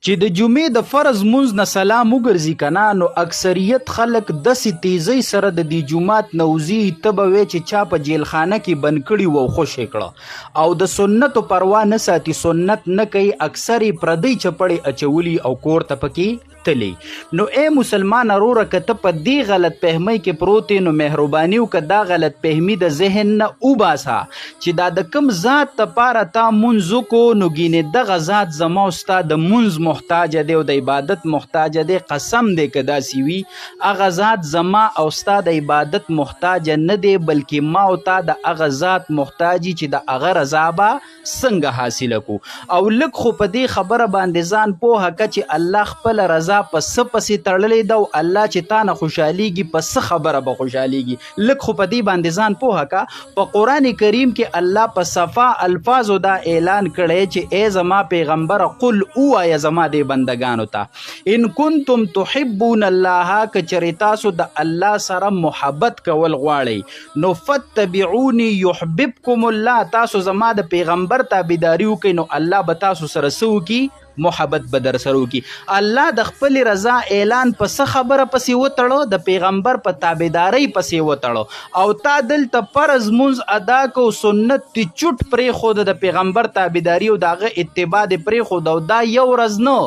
چې د جمعې د فرض مونځ نه سلام وګرځي کنه نو اکثریت خلک داسې تیزی سره د دې جومات نه وځي ته به وایې چې چا په جیلخانه کې بند کړي و او خوشې کړه او د سنتو پروا نه ساتي سنت نه کوي اکثر یې پردی چپړې اچولي او کور ته پکې تلی نو اے مسلمان وروره که ته په دې غلط فهمۍ کې پروت نو مهرباني وکړه دا غلط فهمي د ذهن نه وباسه چې دا د کوم ذات دپاره تا مونځ وکړو نو ګینې دغه ذات زما او ستا د مونځ محتاجه دی او د عبادت محتاجه دی قسم دی که داسې وي هغه ذات زما او ستا د عبادت محتاجه نه دی بلکې ما او تا د هغه ذات محتاجي چې د هغه رضا به څنګه حاصله کړو او لږ خو په دې خبره باندې ځان پوهه که چې الله خپله رضا په څه پسې تړلی ده او الله چې تا نه خوشحالیږي په څه خبره به خوشحالیږي لږ خو په دې باندې ځان پوهه که په قرآن کریم کې الله په صفا الفاظو دا اعلان کړی چې ای زما پیغمبره قل ووایه زما دې بندګانو ته ان کنتم تحبون الله که چېرې تاسو د الله سره محبت کول غواړئ نو فتبعوني یحببکم الله تاسو زما د پیغمبر تابعداري وکړئ نو الله به تاسو سره څه وکړي محبت به در سره وکړي الله د خپل رضا اعلان په څه خبره پسې وتړو د پیغمبر په تابعدارۍ پسې وتړو او تا دلته فرض مونځ ادا کو سنت تی چوټ پرېښود د پیغمبر تابعداري او د هغه اتباع دې پرېښود او دا یو ورځ نه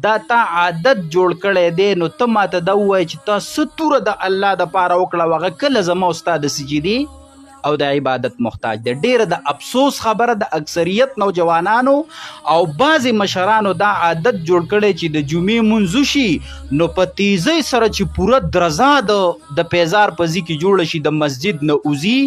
دا تا عادت جوړ کړی دی نو ته ماته دا ووایه چې تا څه توره د الله دپاره وکړه هغه کله زما او ستا د سجدې او د عبادت محتاج دی ډیره د افسوس خبره د اکثریت نوجوانانو او بعضې مشرانو دا عادت جوړ کړی چې د جمعې مونځ وشي نو په تیزۍ سره چې پوره درزا د پیزار په ځي کې جوړه شي د مسجد نه وځي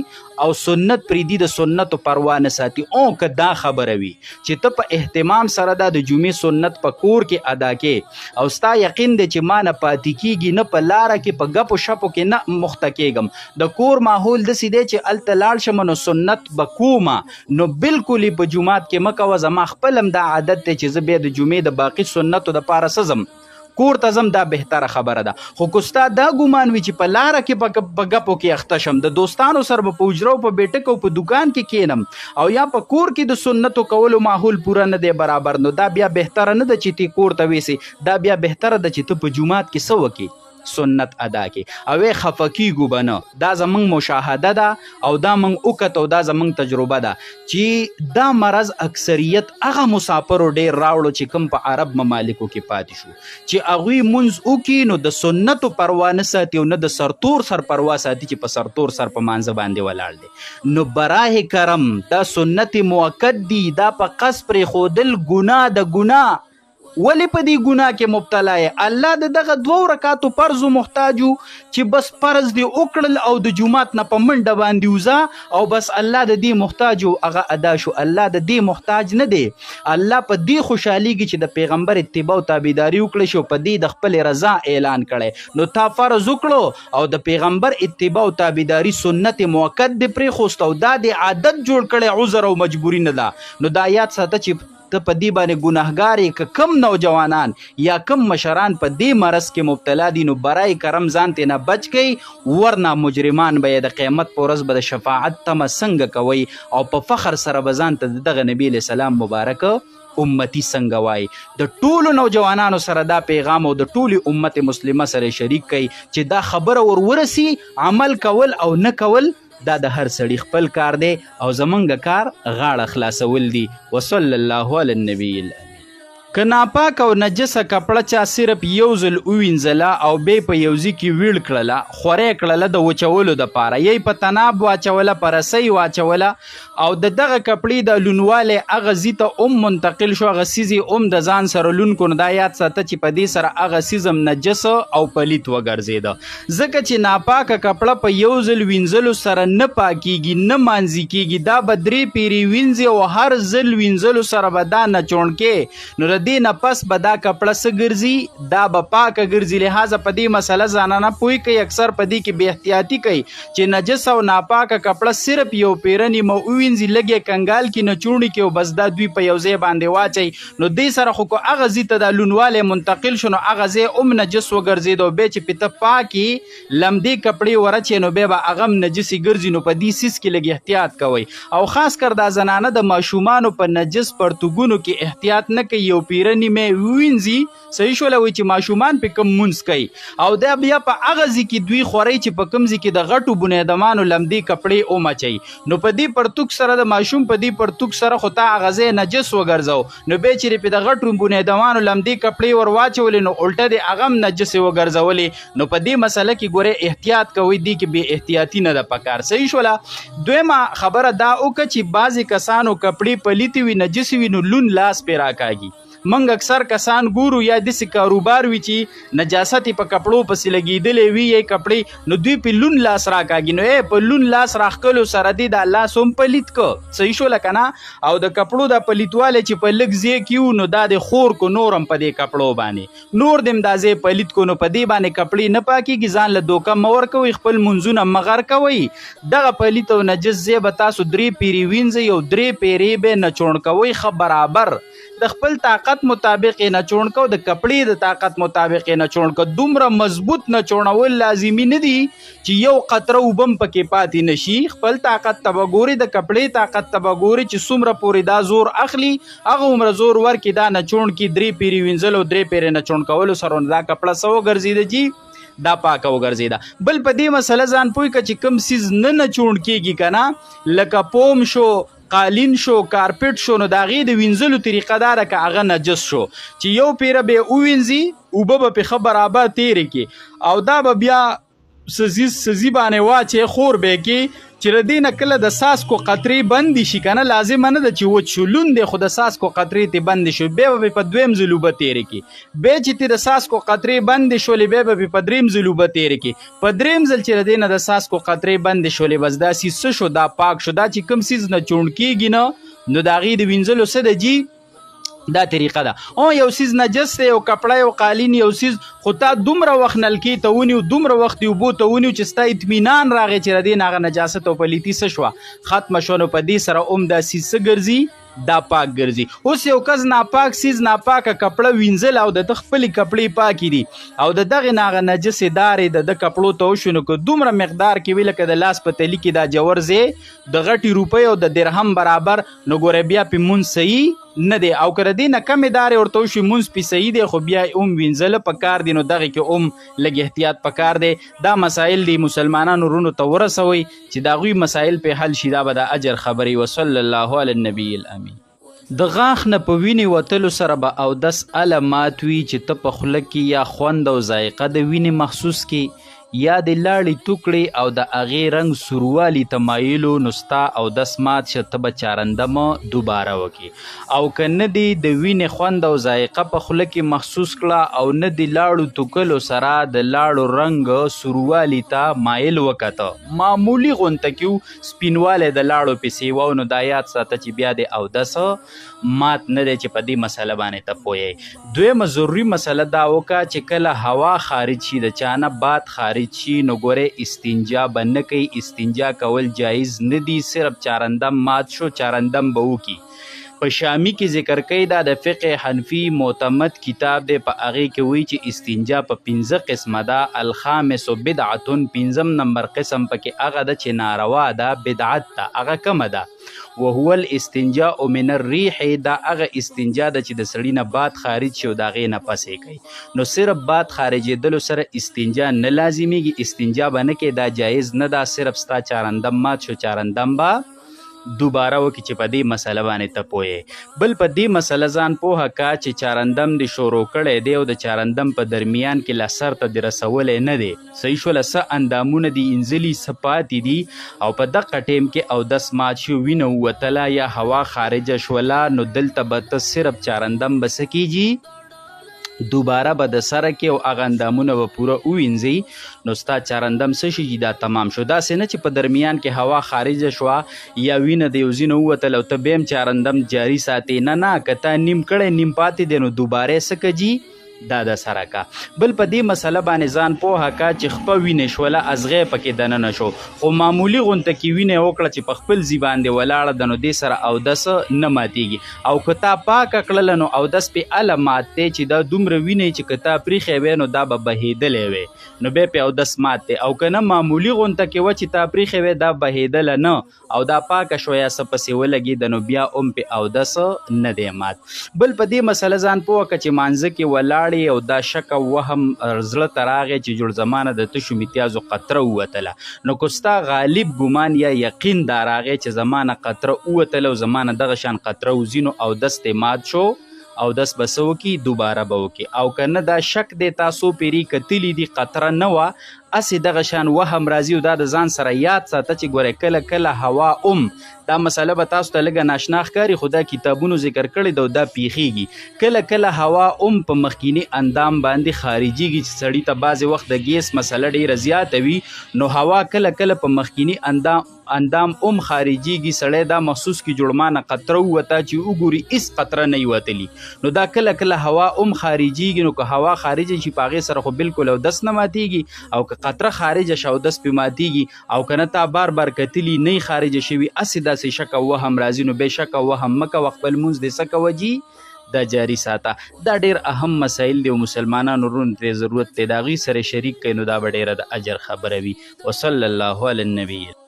او سنت پریدي د سنتو پروا نه ساتي او که دا خبره وي چې ته په اهتمام سره دا د جمعې سنت په کور کې ادا کې او ستا یقین دی چې ما نه پاتې کېږي نه په لاره کې په ګپو شپو کې نه مخته کېږم د کور ماحول داسې دی چې هلته لاړ شم نو سنت به کومه نو بلکل یې په جومات کې مه کوه زما خپل هم دا عادت دی چې زه بیا د جمعې د باقي سنتو دپاره څه ځم کور ته ځم دا بهتره خبره ده خو که ستا دا ګمان وي چې په لاره کې په ګپو کې اخته شم د دوستانو سره به په حجره او په بیټک او په دوکان کې کینم او یا په کور کې د سنتو کولو ماحول پوره نه دی برابر نو دا بیا بهتره نه ده چې تی کور ته ویسي دا بیا بهتره ده چې ته په جومات کې څه وکړې سنت ادا کې او خفه کیږو به نه دا زمونږ مشاهده ده او دا موږ وکت او دا زمونږ تجربه ده چې دا مرض اکثریت هغه مسافرو ډېر راوړو چې کوم په عرب ممالکو کې پاتې شو چې هغوی مونځ وکړي نو د سنتو پروا نه ساتي او نه د سرتور سر پروا ساتي چې په سرتور سر په مانځه باندې ولاړ دی نو براه کرم دا سنت موکد دی دا په قصد پرېښودل ګناه د ګناه ولی په دې ګناه کې مبتلا یې الله د دغه 2 رکعاتو فرضو محتاجو چې بس فرض دې وکړل او د جومات نه په منډه باندې وځه او بس الله د دې محتاجو هغه ادا شو الله د دې محتاج نه دی الله په دې خوشحالیږي چې د پیغمبر اتباع او تابعداري وکړی شو په دې د خپل رضا اعلان کړی نو تا فرض وکړو او د پیغمبر اتباع او تابعداري سنت موکد دې پرېښوست او دا دې عادت جوړ کړی عذر او مجبوري نه ده نو دا یاد ساته چې ته په دې باندې ګناهګار یې که کم نوجوانان یا کم مشران په دې مرض کې مبتلا دي نو برای کرم ځان ترې نه بچ کوئ ورنه مجرمان به یې د قیامت په ورځ به د شفاعت تمه څنګه کوئ او په فخر سره به ځان ته د دغه نبي علیه السلام مبارک امتی څنګه وای د ټولو نوجوانانو سره دا پیغام او د ټولي امت مسلمه سره شریک کوي چې دا خبره ورورسي عمل کول او نه کول دا د هر سړي خپل کار دی او زمونږ کار غاړه خلاصول دي وصلی الله علی النبی الامین که ناپاک او نجسه کپړه چا صرف یو ځل ووینځله او بیا په یو ځای کې ویړ کړله خورې کړله د وچولو دپاره یی په تناب واچوله په رسۍ واچوله او د دغه کپړې د لونوالی هغه ځي ته منتقل شو هغه څیز یې د ځان سره لون کړو نو دا یاد ساته چې په دې سره هغه څیز هم نجس او پلیت وګرځېده ځکه چې ناپاکه کپړه په یو ځل وینځلو سره نه پاکیږي نه مانځي کیږي دا به 3 پیرې وینځي او هر ځل وینځلو سره به دا نچوڼکې نو دې نه پس به دا کپړه څه ګرځي دا به پاکه ګرځي لحاظه په دې مسله ځانانه پوه کوي اکثر په دې کې بې احتیاطي کوي چې نجس او ناپاکه کپړه صرف یو پیره نیمه ووینځي لږ یې کنګال کې نچوڼي کې او بس دا دوی په یو ځای باندې واچوي نو دې سره خو که هغه ځي ته دا لونوالی منتقل شو نو هغه ځای هم نجس وګرځېد او بیا چې پته پاکي لمدې کپړې ورچې نو بیا به هغه هم نجسې ګرځي نو په دې سیز کې لږ احتیاط کوئ او خاص کر دا زنانه د ماشومانو په نجس پرتوګونو کې احتیاط نه کوي یو پیره نیمه ووینځي صحیح شوله وایي چې ماشومان پې کم مونځ کوي او دا بیا په هغه ځای کې دوی خورئ چې په کوم ځای کې د غټو بنیادمانو لمدې کپړې ومچوي نو په دې پرتوک سره د ماشوم په دې پرتوک سره خو تا هغه ځای نجس وګرځو نو بیا چیرې په د غټو بنیادمانو لمدې کپړې ور واچولې نو الټه دې هغه هم نجسې وګرځولې نو په دې مسله کې ګورئ احتیاط کوئ دې کې بې احتیاطي نه ده پکار صحیح شوله دویمه خبره دا وکړه چې بعضې کسانو کپړې پلیتې وي نجسې وي نو لون لاس پې راکاږي منګ اکثر کسان ګورو یا داسې کاروبار وي چې نجاست په کپړو پسې لګېدلې وي یا کپړې نو دوی په لون لاس راکاږي نو په لون لاس راښکلو سره دې دا لاس هم پلیت که صحیح شوله که نه او د کپړو دا پلیتوالی چې په لږ ځای کې وو نو دا د خور کو نور هم په دې کپړو باندې نور دې هم دا ځای پلیت کو نو په دې باندې کپړې نه پاکېږي ځان له دوکه مه ورکوئ خپل منځونه مه غر کوئ دغه پلیت او نجس ځای به تاسو 3 پیرې وینځئ او 3 پیرې به نچوڼ کوئ ښه برابر د خپل طاقت مطابق یې نچوڼ کو د کپړې د طاقت مطابق یې نچوڼ کو دومره مضبوط نچوڼول لازمي نه دي چې یو قطره اوبه هم پکې پاتې نشي خپل طاقت ته به ګورې د کپړې طاقت ته به ګورې چې څومره پورې دا زور اخلي هغه عمره زور ورکړي دا نچوڼ کې 3 پیرې وینځل او 3 پیرې نچوڼ کولو سره دا کپړه څه وګرځېده جي دا پاکه وګرځېده بل په دې مسله ځان پوه که چې کوم څیز نه نچوڼ کېږي که نه لکه پوم شو قالین شو کارپټ شو نو د هغې د وینځلو طریقه دا ده که هغه نجس شو چې یو پیره به یې ووینځي اوبه به پې ښه برابر تېرې کړي او دا به بیا سزي باندې واچې خور به یې کړي چې له دې نه کله د څاڅکو قطرې بندې شي که نه لازمه نه ده چې وچ شو لون دی خو د څاڅکو قطرې ترې بندې شو بیا به په 2م ځل اوبه تېرې کړي بیا چې ترې د څاڅکو قطرې بندې شولې بیا به په 3م ځل اوبه تېرې کړي په 3م ځل چې له دې نه د څاڅکو قطرې بندې شولې بس دا سیز څه شو دا پاک شو دا چې کوم سیز نه چوڼ کېږي نه نو د هغې د وینځلو څه ده جي دا طریقه ده یو سیز نجس دی یو کپړه یو قالین یو سیز خو تا دومره وخت نلکې ته ونیو دومره وخت یې اوبو ته ونیو چې ستا اطمینان راغی چې د دې نه هغه نجاست او پلیتي څه شوه ختمه شوه نو په دې سره هم دا سیز څه ګرځي دا پاک ګرځي اوس یو کس ناپاک سیز ناپاکه کپړه وینځل او د ده خپلې کپړې پاکې دي او د دغې نه هغه نجسې دارې د ده کپړو ته وشو نو که دومره مقدار کې وي لکه د لاس په تلي کې دا جور ځای د غټې روپۍ او د درهم برابر نو ګوره بیا پې مونځ صحیح نه دی او که د دې نه کمې دارې ورته وشي مونځ پې صحیح دی خو بیا هم وینځله پکار دی نو دغې کې هم لږ احتیاط پکار دی دا مسایل دی مسلمانانو وروڼو ته ورسوئ چې د هغوی مسایل پې حل شي دا به د اجر خبرې وصلی الله علی النبي الامین د غاښ نه په وینې وتلو سره به اودس علامات وي چې ته په خوله کې یا خوند او ذایقه د وینې محسوس کې یا د لاړې توکړې او د هغې رنګ سوروالي ته مایلو نو ستا اودس مات شه ته به چارندمه دوباره وکړي او که نه دې د وینې خوند او ذایقه په خوله کې محسوس کړه او نه د لاړو توکلو سره د لاړو رنګ سوروالي ته مایل وکته معمولی غونته کې سپینوالی د لاړو پسې و نو دا یاد ساته چې بیا د اودس مات نه دی چې په دې مسله باندې ته پوهیږئ دویمه ضروري مسله دا وکړه چې کله هوا خارج شي د چا نه باد خارج شي نو ګورئ استنجا به نه کوي استنجا کول جایز نه دي صرف چارندم مات شو چارندم به وکړي په شامی کې ذکر کوي دا د فقه حنفي معتمد کتاب دی په هغې کې وایي چې استنجا په 15 قسمه ده الخامس بدعتون 15 نمبر قسم پکې هغه ده چې ناروا ده بدعت ده هغه کومه ده وهو الاستنجاء من الريح دا هغه استنجا ده چې د سړي نه باد خارج شي او د هغې نه پسې کوي نو صرف باد خارجېدلو سره استنجا نه لازمیږي استنجا به نه کوي دا جایز نه ده صرف ستا چارندم مات شو چارندم به دوباره وکړي چې په دې مسله باندې ته پوهې بل په دې مسله ځان پوهه کا چې چارندم دې شروع کړی دی او د چارندم په درمیان کې لا سر ته دې رسولی نه دی صحیح شوله څه اندامونه دي انځلي څه پاتې دي او په دغه ټیم کې اودس مات شو وینه ووتله یا هوا خارجه شوله نو دلته به ته صرف چارندم به څه کیږي دوباره به د سره کې او هغه اندامونه به پوره ووینځئ نو ستا چارندم څه شي دا تمام شو داسې نه چې په درمیان کې هوا خارجه شوه یا وینه د یو ځای نه ووتل او ته بیا هم چارندم جاري ساتې نه که تا نیم کړی نیم پاتې دی نو دوباره یې څه کجي دا د سره کا. بل په دې مسله باندې ځان پوهه کا چې خپه وینې شوله ازغی پکې دننه شو، خو معمولي غونته کې وینې وکړه چې په خپل ځي باندې ولاړه ده نو دې سره اودس نه ماتېږي. او که تا پاکه کړله نو اودس پې هله مات دی چې دا دومره وینې چې که تا پریښی وی نو دا به بهېدلی وی نو بیا پې اودس مات دی. او که نه معمولي غونته کې وه چې تا پریښی وی دا بهېدله نه او دا پاکه شوه یا څه پسې ولګېده نو بیا هم پې اودس نه دی مات. بل په دې مسله ځان پوهه که چې مانځه کې ولاړ او دا شک او وهم زړه ته راغی چې جوړ زمانه د تشو میتیازو قطره ووتله نو که ستا غالب ګمان یا یقین دا راغی چې زمانه قطره ووتله او زمانه دغه شان قطره وځي نو اودس دې مات شو، اودس به څه وکړي دوباره به وکړي. او که نه دا شک دی تاسو پیري کتلی دي قطره نه وه هسې دغه شان وهم راځي او دا د ځان سره یاد ساته چې ګوره کله کله هوا دا مسله به تاسو ته لږه ناشنا ښکاري خو دا کتابونو ذکر کړی ده او دا پیښیږي. کله کله هوا په مخکیني اندام باندې خارجیږي چې سړي ته بعضې وخت د ګیس مسله ډېره زیاته وي نو هوا کله کله په مخکینی اندام خارجیږي، سړی دا محسوس کی جوړمانه قطره ووته چې وګوري هېڅ قطره نه وتلی نو دا کله کله هوا خارجیږي. نو که هوا خارجه شي په هغې سره خو بالکل اودس نه ماتېږي او که قطره خارجه شه اودس پې ماتېږي. او که نه تا بار بار کتلي نه خارجه شوي هسې داسې شک او وهم راځي نو بې شک او وهم مه کوه، خپل لمونځ دې څه کوه جي دا جاری ساته. دا ډېر اهم مسایل دی او مسلمانانو ورونو ترې ضرورت دی د هغوی سره شریک کوي نو دا به ډېره د اجر خبره وي. وصلی الله علی النبی.